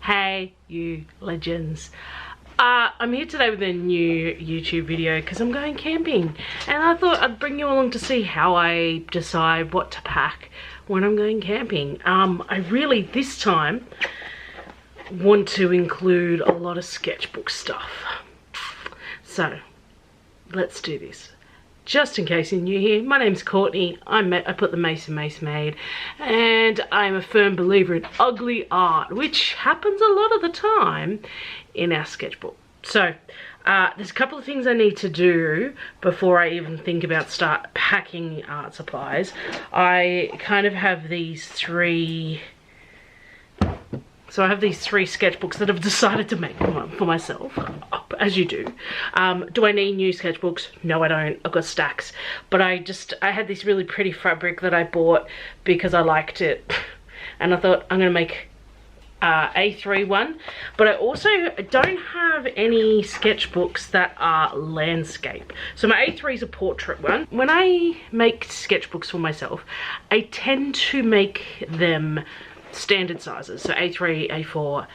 Hey you legends. I'm here today with a new YouTube video because I'm going camping, and I thought I'd bring you along to see how I decide what to pack when I'm going camping. I really this time want to include a lot of sketchbook stuff, so let's do this. Just in case you're new here, my name's Courtney. I put the Mason made, and I'm a firm believer in ugly art, which happens a lot of the time in our sketchbook. So there's a couple of things I need to do before I even think about start packing art supplies. I kind of have these three. So I have these three sketchbooks that I've decided to make for myself, as you do. Do I need new sketchbooks? No, I don't. I've got stacks. But I had this really pretty fabric that I bought because I liked it. And I thought I'm going to make A3 one. But I also don't have any sketchbooks that are landscape. So my A3 is a portrait one. When I make sketchbooks for myself, I tend to make them standard sizes, so A3, A4,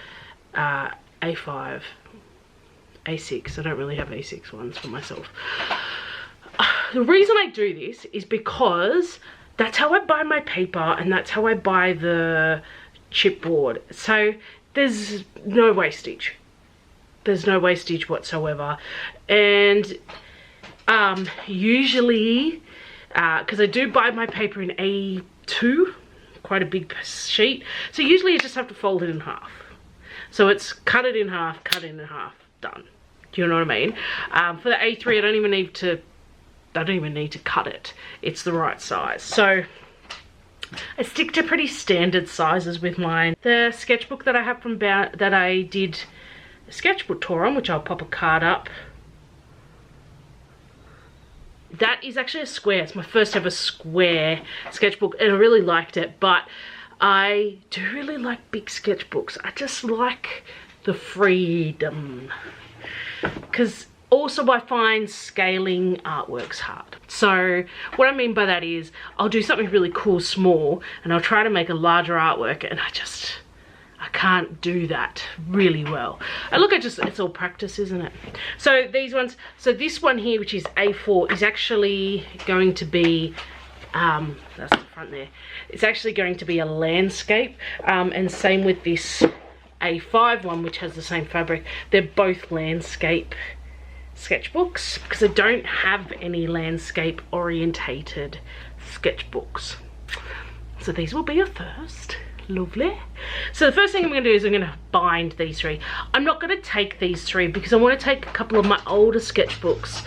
A5, A6. I don't really have A6 ones for myself. The reason I do this is because that's how I buy my paper and that's how I buy the chipboard. So there's no wastage. There's no wastage whatsoever. And usually, because I do buy my paper in A2, quite a big sheet, so usually you just have to fold it in half. So it's cut it in half, done. Do you know what I mean? For the A3, I don't even need to cut it. It's the right size. So I stick to pretty standard sizes with mine. The sketchbook that I have from that I did a sketchbook tour on, which I'll pop a card up. That is actually a square. It's my first ever square sketchbook, and I really liked it. But I do really like big sketchbooks. I just like the freedom, because also I find scaling artworks hard. So what I mean by that is I'll do something really cool small and I'll try to make a larger artwork, and I can't do that really well. And look, it's all practice, isn't it? So these ones, so this one here, which is A4, is actually going to be, that's the front there. It's actually going to be a landscape, and same with this A5 one, which has the same fabric. They're both landscape sketchbooks because I don't have any landscape orientated sketchbooks. So these will be a first. Lovely. So the first thing I'm going to do is I'm going to bind these three. I'm not going to take these three because I want to take a couple of my older sketchbooks.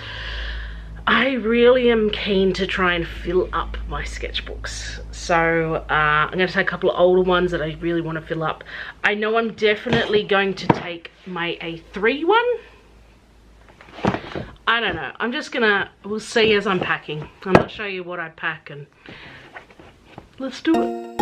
I really am keen to try and fill up my sketchbooks. So I'm going to take a couple of older ones that I really want to fill up. I know I'm definitely going to take my A3 one. I don't know. I'm just gonna, we'll see as I'm packing. I'm going to show you what I pack, and let's do it.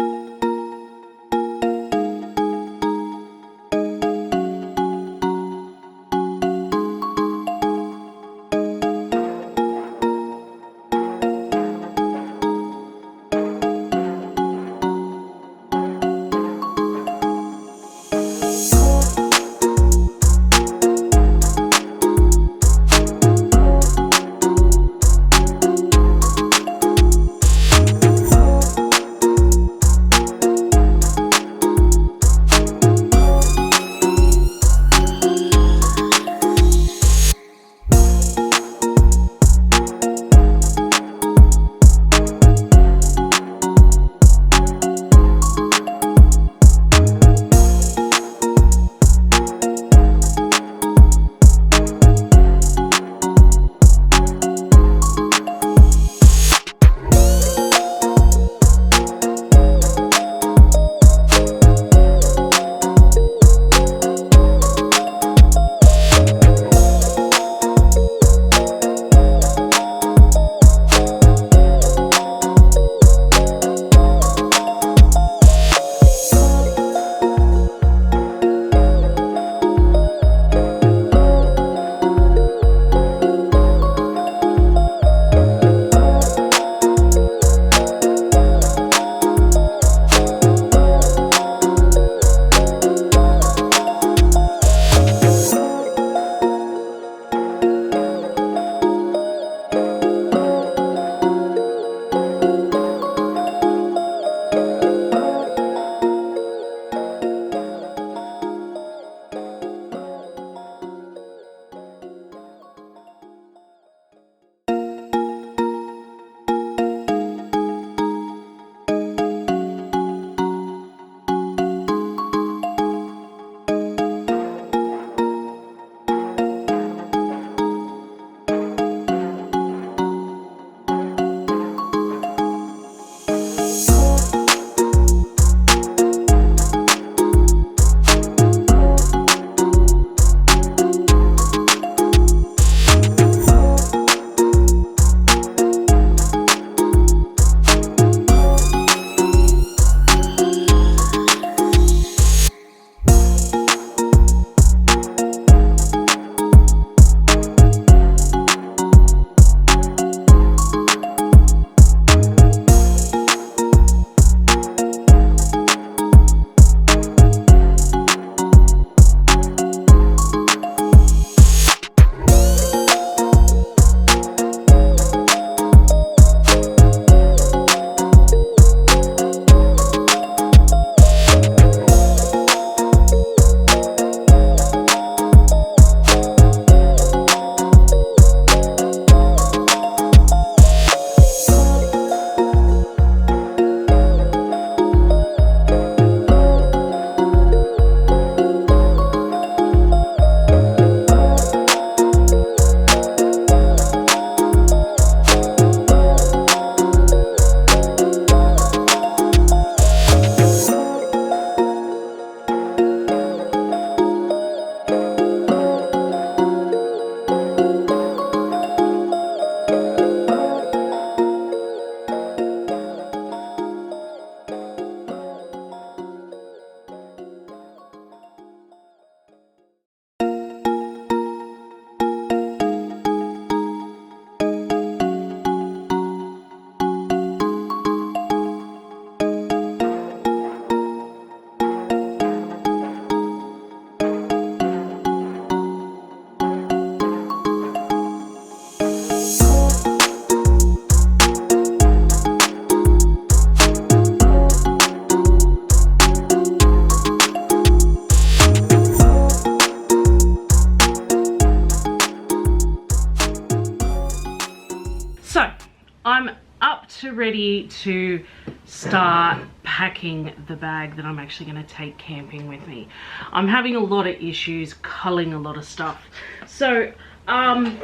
ready to start packing the bag that I'm actually going to take camping with me. I'm having a lot of issues culling a lot of stuff. So I've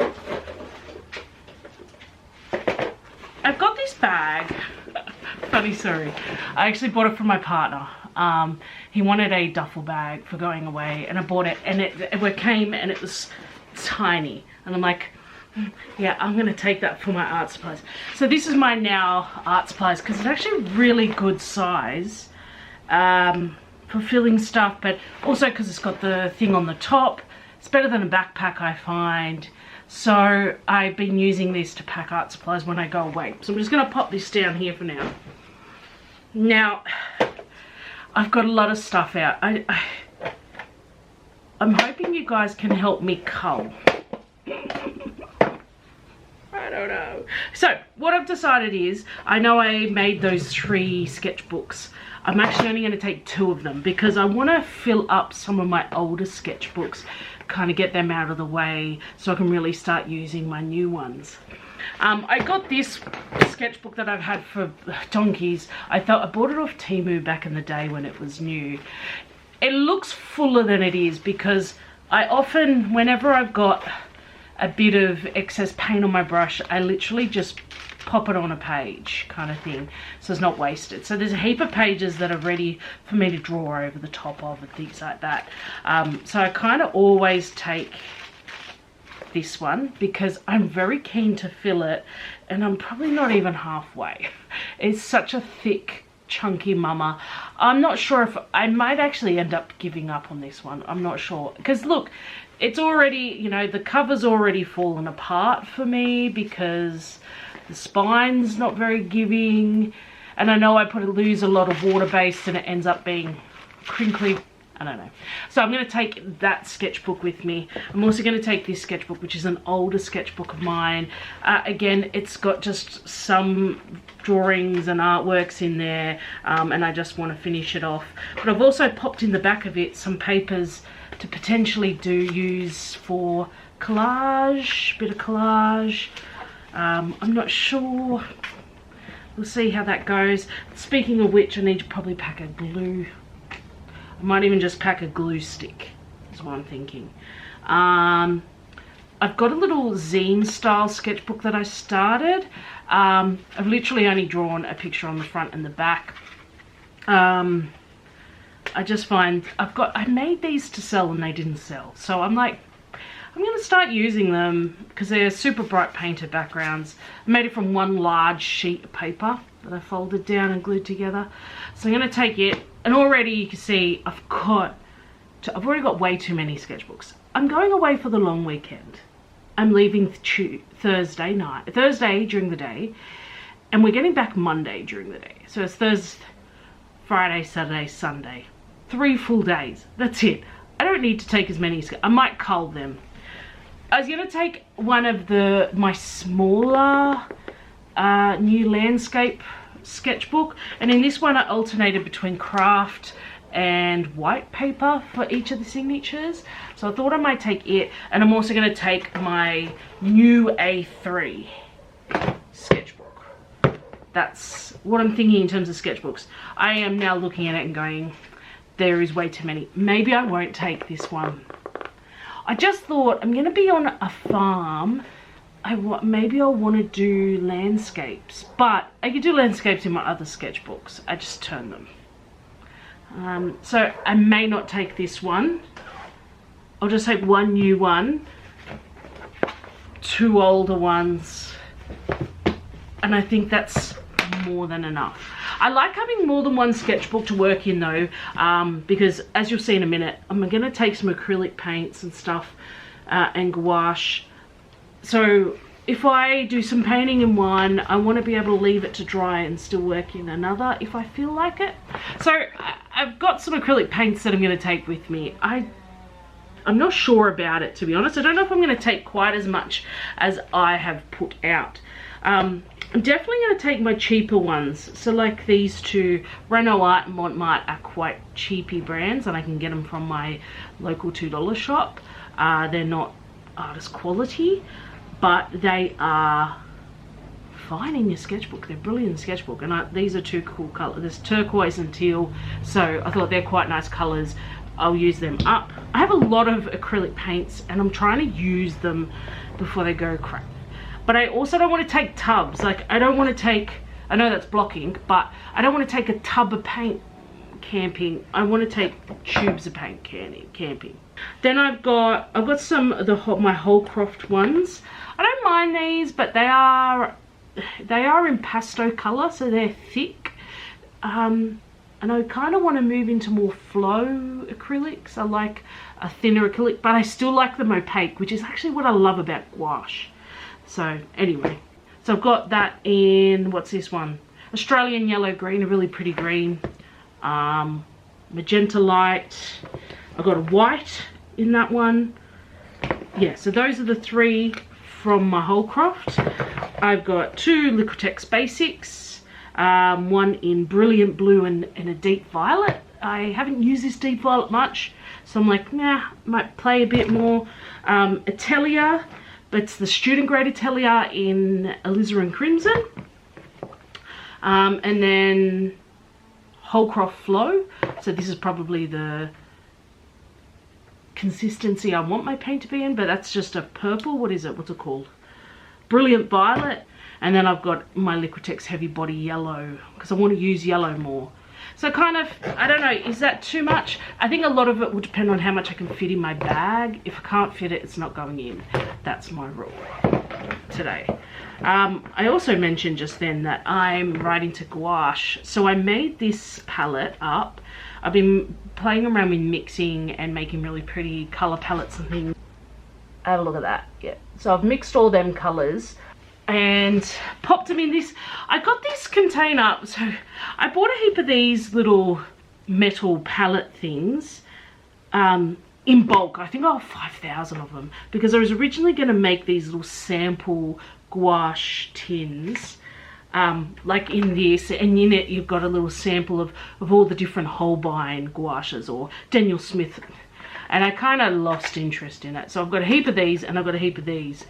got this bag. Funny story. I actually bought it from my partner. He wanted a duffel bag for going away, and I bought it, and it came and it was tiny, and I'm like, yeah, I'm gonna take that for my art supplies. So this is my now art supplies, because it's actually really good size for filling stuff, but also because it's got the thing on the top. It's better than a backpack, I find. So I've been using this to pack art supplies when I go away. So I'm just gonna pop this down here for now. Now, I've got a lot of stuff out. I'm hoping you guys can help me cull. I don't know. So what I've decided is, I know I made those 3 sketchbooks. I'm actually only going to take 2 of them because I want to fill up some of my older sketchbooks, kind of get them out of the way so I can really start using my new ones. I got this sketchbook that I've had for donkeys. I bought it off Temu back in the day when it was new. It looks fuller than it is because I often, whenever I've got a bit of excess paint on my brush, I literally just pop it on a page kind of thing, so it's not wasted. So there's a heap of pages that are ready for me to draw over the top of and things like that. So I kind of always take this one because I'm very keen to fill it, and I'm probably not even halfway. It's such a thick, chunky mama. I'm not sure if I might actually end up giving up on this one. I'm not sure, because look, it's already, you know, the cover's already fallen apart for me because the spine's not very giving, and I know I lose a lot of water based and it ends up being crinkly. I don't know. So I'm going to take that sketchbook with me. I'm also going to take this sketchbook, which is an older sketchbook of mine. Again, it's got just some drawings and artworks in there, and I just want to finish it off. But I've also popped in the back of it some papers to potentially use for collage, bit of collage. I'm not sure. We'll see how that goes. Speaking of which, I need to probably pack a glue. I might even just pack a glue stick, is what I'm thinking. I've got a little zine style sketchbook that I started. I've literally only drawn a picture on the front and the back. I just find I made these to sell and they didn't sell. So I'm like, I'm gonna start using them because they're super bright painted backgrounds. I made it from one large sheet of paper that I folded down and glued together. So I'm gonna take it, and already you can see I've already got way too many sketchbooks. I'm going away for the long weekend. I'm leaving Thursday during the day, and we're getting back Monday during the day. So it's Thursday, Friday, Saturday, Sunday. 3 full days. That's it. I don't need to take as many. I might cull them. I was going to take one of my smaller new landscape sketchbook, and in this one I alternated between craft and white paper for each of the signatures. So I thought I might take it, and I'm also going to take my new A3 sketchbook. That's what I'm thinking in terms of sketchbooks. I am now looking at it and going, there is way too many. Maybe I won't take this one. I just thought I'm going to be on a farm. Maybe I'll want to do landscapes, but I could do landscapes in my other sketchbooks. I just turn them. So I may not take this one. I'll just take one new one, 2 older ones, and I think that's more than enough. I like having more than one sketchbook to work in though, because as you'll see in a minute, I'm going to take some acrylic paints and stuff and gouache. So if I do some painting in one, I want to be able to leave it to dry and still work in another if I feel like it. So I've got some acrylic paints that I'm going to take with me. I'm not sure about it, to be honest. I don't know if I'm going to take quite as much as I have put out. I'm definitely going to take my cheaper ones. So like these two, Renault Art and Montmartre are quite cheapy brands, and I can get them from my local $2 shop. They're not artist quality, but they are fine in your sketchbook. They're brilliant in sketchbook. And these are two cool colors. There's turquoise and teal. So I thought they're quite nice colors. I'll use them up. I have a lot of acrylic paints and I'm trying to use them before they go crap. But I also don't want to take tubs. Like, I don't want to take, I know that's blocking, but I don't want to take a tub of paint camping. I want to take tubes of paint camping. Then I've got some of my Holcroft ones. I don't mind these, but they are in pastel color, so they're thick. And I kind of want to move into more flow acrylics. I like a thinner acrylic, but I still like them opaque, which is actually what I love about gouache. So anyway, so I've got that in, what's this one? Australian yellow green, a really pretty green. Magenta light. I've got a white in that one. Yeah, so those are the three from my Holcroft. I've got two Liquitex Basics, one in brilliant blue and a deep violet. I haven't used this deep violet much, so I'm like, nah, might play a bit more. Atelier, but it's the student grade Atelier in alizarin crimson. And then Holcroft Flow. So this is probably the consistency I want my paint to be in, but that's just a purple. What is it? What's it called? Brilliant Violet. And then I've got my Liquitex Heavy Body Yellow because I want to use yellow more. So kind of, I don't know, is that too much? I think a lot of it will depend on how much I can fit in my bag. If I can't fit it, it's not going in. That's my rule today. I also mentioned just then that I'm right into gouache. So I made this palette up. I've been playing around with mixing and making really pretty color palettes and things. Have a look at that. Yeah. So I've mixed all them colors and popped them in this. I got this container. So I bought a heap of these little metal palette things in bulk. I think I got 5,000 of them because I was originally going to make these little sample gouache tins. Like in this, and in it you've got a little sample of all the different Holbein gouaches or Daniel Smith, and I kind of lost interest in it. So I've got a heap of these and I've got a heap of these,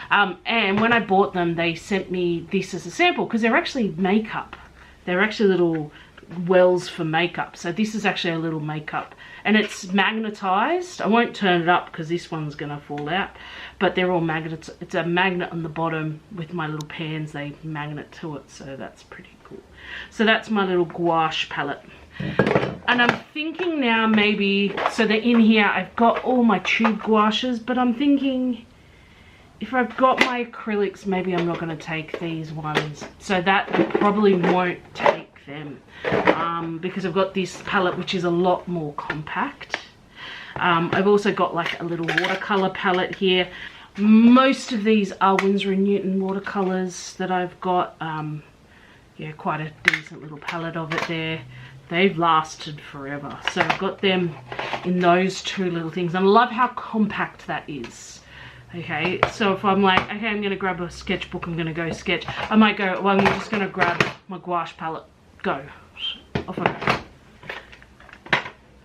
and when I bought them they sent me this as a sample because they're actually makeup. They're actually little wells for makeup. So this is actually a little makeup and it's magnetized. I won't turn it up because this one's gonna fall out, but they're all magnets. It's a magnet on the bottom with my little pans, they magnet to it, so that's pretty cool. So that's my little gouache palette. And I'm thinking now maybe, so they're in here, I've got all my tube gouaches, but I'm thinking if I've got my acrylics, maybe I'm not going to take these ones. So that I probably won't take them because I've got this palette which is a lot more compact. I've also got like a little watercolor palette here. Most of these are Winsor & Newton watercolors that I've got. Yeah, quite a decent little palette of it there. They've lasted forever. So I've got them in those two little things. And I love how compact that is. Okay, so if I'm like, okay, I'm going to grab a sketchbook, I'm going to go sketch. I might go, well, I'm just going to grab my gouache palette. Go. Off I go.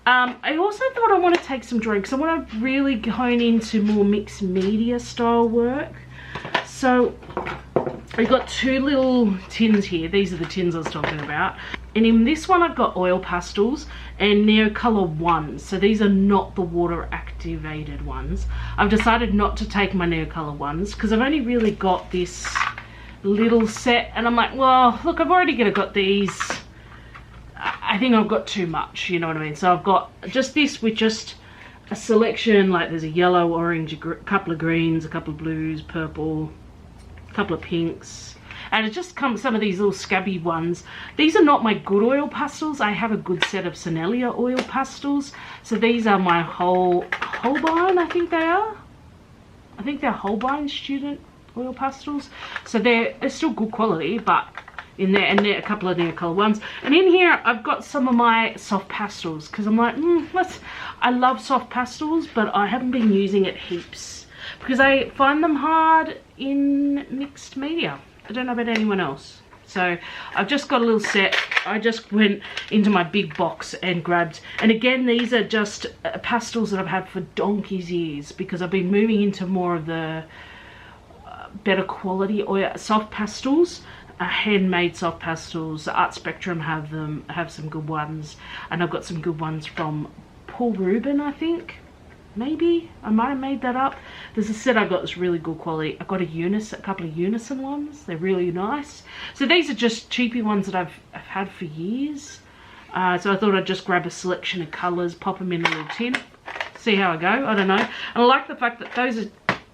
I also thought I want to take some drawing because I want to really hone into more mixed media style work. So I've got two little tins here. These are the tins I was talking about. And in this one I've got oil pastels and Neocolor ones. So these are not the water activated ones. I've decided not to take my Neocolor ones because I've only really got this little set and I'm like, well, look, I've already got these. I think I've got too much, you know what I mean? So I've got just this with just a selection, like there's a yellow, orange, a couple of greens, a couple of blues, purple, a couple of pinks, and it just comes some of these little scabby ones. These are not my good oil pastels. I have a good set of Sennelier oil pastels. So these are my Holbein, I think they are. I think they're Holbein student oil pastels. So they're still good quality, but in there, and there are a couple of Neocolor ones. And in here I've got some of my soft pastels because I'm like, I love soft pastels, but I haven't been using it heaps because I find them hard in mixed media. I don't know about anyone else. So I've just got a little set. I just went into my big box and grabbed, and again these are just pastels that I've had for donkey's years because I've been moving into more of the better quality oil, soft pastels, handmade soft pastels. Art Spectrum have some good ones, and I've got some good ones from Paul Rubin, I think. Maybe I might have made that up. There's a set I got that's really good quality. I got a couple of Unison ones. They're really nice. So these are just cheapy ones that I've had for years. So I thought I'd just grab a selection of colours, pop them in a little tin, see how I go. I don't know. And I like the fact that those are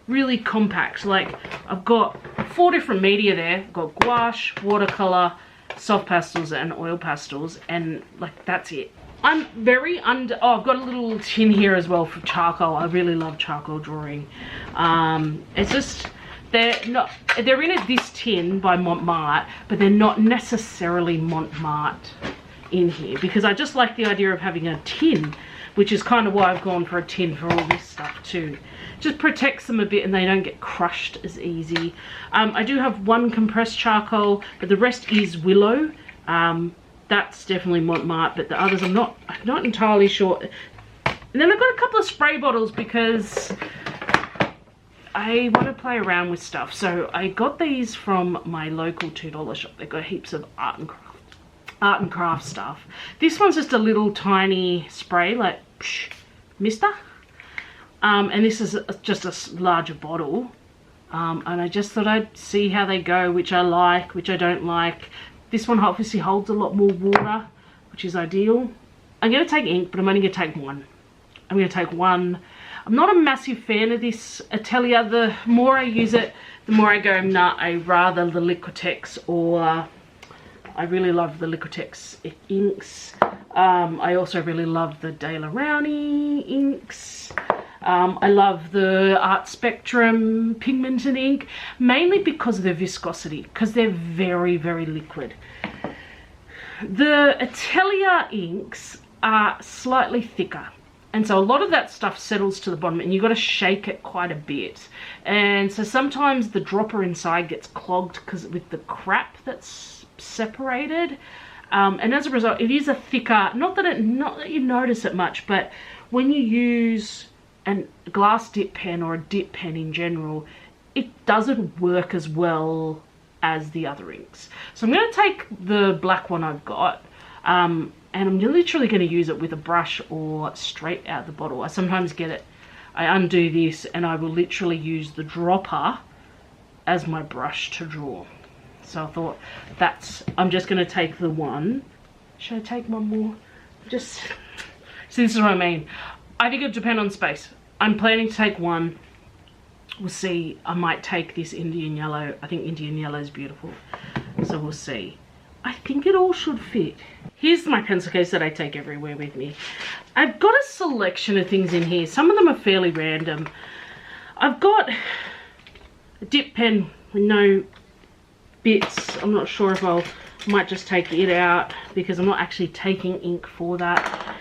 really compact. Like, I've got 4 different media there. I've got gouache, watercolour, soft pastels and oil pastels, and like that's it. I'm very oh, I've got a little tin here as well for charcoal. I really love charcoal drawing. It's just, they're in this tin by Montmartre, but they're not necessarily Montmartre in here, because I just like the idea of having a tin, which is kind of why I've gone for a tin for all this stuff too. Just protects them a bit and they don't get crushed as easy. I do have 1 compressed charcoal, but the rest is willow. That's definitely Montmartre, but the others I'm not entirely sure. And then I've got a couple of spray bottles because I want to play around with stuff. So I got these from my local $2 shop. They've got heaps of art and craft stuff. This one's just a little tiny spray, like mister. And this is just a larger bottle. And I just thought I'd see how they go, which I like, which I don't like. This one obviously holds a lot more water, which is ideal. I'm going to take ink, but I'm only going to take 1. I'm going to take 1. I'm not a massive fan of this Atelier. The more I use it, the more I go, nah, I rather the Liquitex, or I really love the Liquitex inks. I also really love the De La Rowney inks. I love the Art Spectrum pigmented ink, mainly because of their viscosity, because they're very, very liquid. The Atelier inks are slightly thicker, and so a lot of that stuff settles to the bottom, and you've got to shake it quite a bit. And so sometimes the dropper inside gets clogged because with the crap that's separated. And as a result, it is a thicker, not that you notice it much, but when you use a glass dip pen or a dip pen in general, it doesn't work as well as the other inks. So I'm going to take the black one I've got, and I'm literally going to use it with a brush or straight out the bottle. I sometimes get it, I undo this and I will literally use the dropper as my brush to draw. So I thought I'm just going to take the one. Should I take one more? Just, see, this is what I mean. I think it'll depend on space. I'm planning to take 1. We'll see. I might take this Indian yellow. I think Indian yellow is beautiful. So we'll see. I think it all should fit. Here's my pencil case that I take everywhere with me. I've got a selection of things in here. Some of them are fairly random. I've got a dip pen with no bits. I'm not sure if I might just take it out because I'm not actually taking ink for that.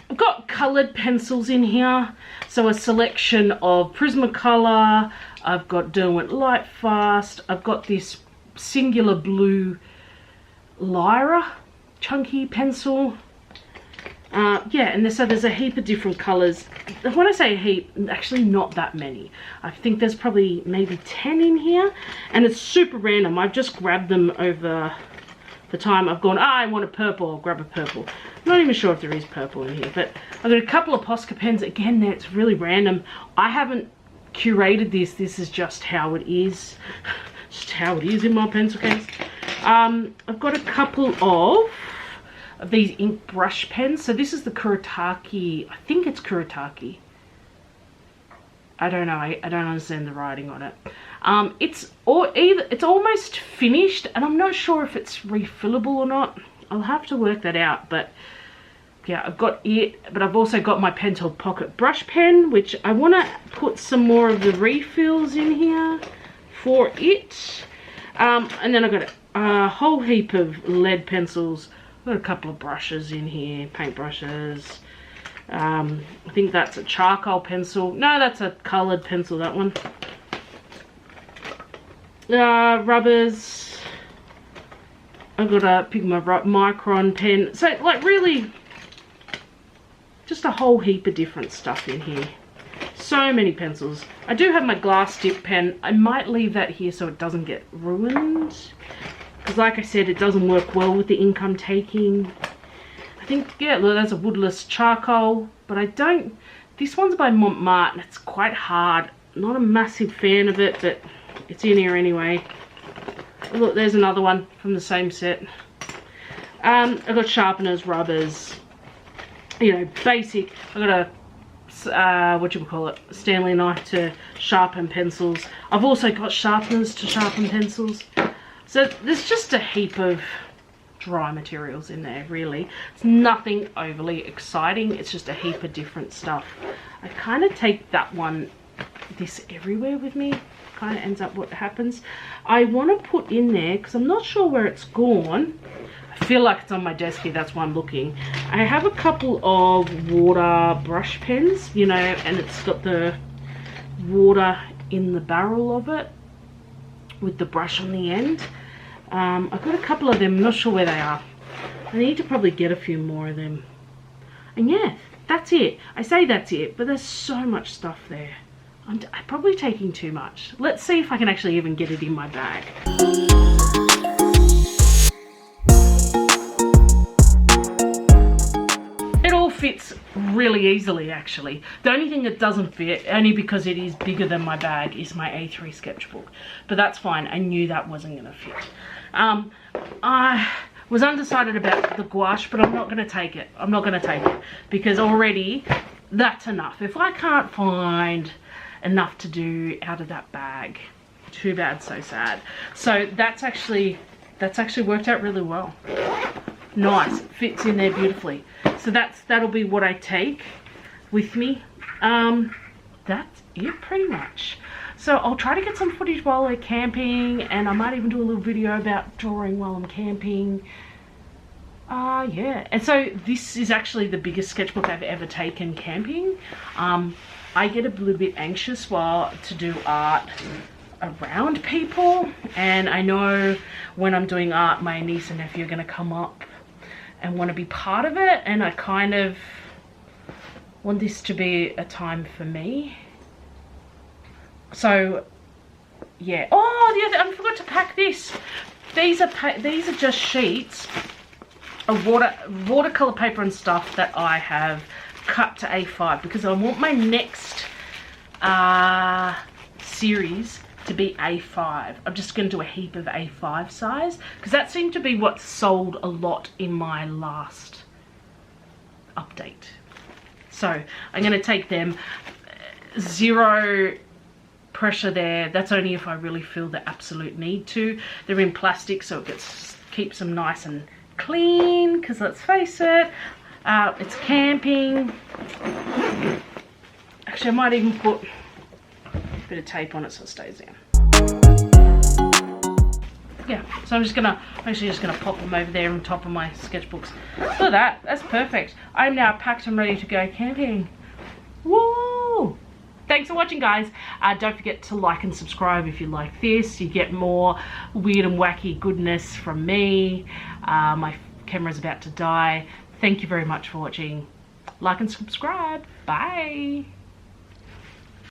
I've got coloured pencils in here, so a selection of Prismacolor. I've got Derwent Lightfast. I've got this Singular Blue Lyra chunky pencil. Yeah, and so there's a heap of different colours. When I say a heap, actually not that many. I think there's probably maybe 10 in here, and it's super random. I've just grabbed them over the time. I've gone, I want a purple, I'll grab a purple. I'm not even sure if there is purple in here, but I've got a couple of Posca pens. Again, it's really random. I haven't curated this. This is just how it is. Just how it is in my pencil case. I've got a couple of these ink brush pens. So this is the Kuretake. I think it's Kuretake. I don't know. I don't understand the writing on it. It's almost finished, and I'm not sure if it's refillable or not. I'll have to work that out. But yeah, I've got it. But I've also got my Pentel Pocket brush pen, which I want to put some more of the refills in here for it. And then I've got a whole heap of lead pencils. I've got a couple of brushes in here, paint brushes. I think that's a charcoal pencil. No, that's a coloured pencil, that one. Rubbers. I've got a Pigma Micron pen. So, like, really, just a whole heap of different stuff in here. So many pencils. I do have my glass dip pen. I might leave that here so it doesn't get ruined, because like I said, it doesn't work well with the ink I'm taking. I think, yeah, look, that's a woodless charcoal, but I don't, this one's by Montmartre and it's quite hard. Not a massive fan of it, but it's in here anyway. Look, there's another one from the same set. I've got sharpeners, rubbers, you know, basic. I've got a what you would call it, Stanley knife to sharpen pencils. I've also got sharpeners to sharpen pencils. So there's just a heap of dry materials in there, really. It's nothing overly exciting, it's just a heap of different stuff. I kind of take that one, this everywhere with me. Kind of ends up what happens. I want to put in there, because I'm not sure where it's gone. I feel like it's on my desk here, that's why I'm looking. I have a couple of water brush pens, you know, and it's got the water in the barrel of it with the brush on the end. I've got a couple of them, I'm not sure where they are. I need to probably get a few more of them. And yeah, that's it. I say that's it, but there's so much stuff there. I'm probably taking too much. Let's see if I can actually even get it in my bag. Fits really easily, actually. The only thing that doesn't fit, only because it is bigger than my bag, is my A3 sketchbook, but that's fine. I knew that wasn't going to fit. I was undecided about the gouache, but I'm not going to take it. I'm not going to take it because already that's enough. If I can't find enough to do out of that bag, too bad, so sad. So that's actually worked out really well. Nice, fits in there beautifully. So that'll be what I take with me. That's it pretty much. So I'll try to get some footage while we're camping, and I might even do a little video about drawing while I'm camping. Yeah, and so this is actually the biggest sketchbook I've ever taken camping. I get a little bit anxious to do art around people, and I know when I'm doing art, my niece and nephew are going to come up and want to be part of it, and I kind of want this to be a time for me. So yeah. Oh, the other, I forgot to pack this. These are just sheets of watercolor paper and stuff that I have cut to A5 because I want my next series to be A5. I'm just going to do a heap of A5 size because that seemed to be what sold a lot in my last update. So I'm going to take them. Zero pressure there. That's only if I really feel the absolute need to. They're in plastic, so it keeps them nice and clean because let's face it, it's camping. Actually, I might even put bit of tape on it so it stays in. Yeah, so I'm actually just gonna pop them over there on top of my sketchbooks. Look at that, that's perfect. I'm now packed and ready to go camping. Woo! Thanks for watching, guys. Don't forget to like and subscribe if you like this. You get more weird and wacky goodness from me. My camera's about to die. Thank you very much for watching. Like and subscribe. Bye.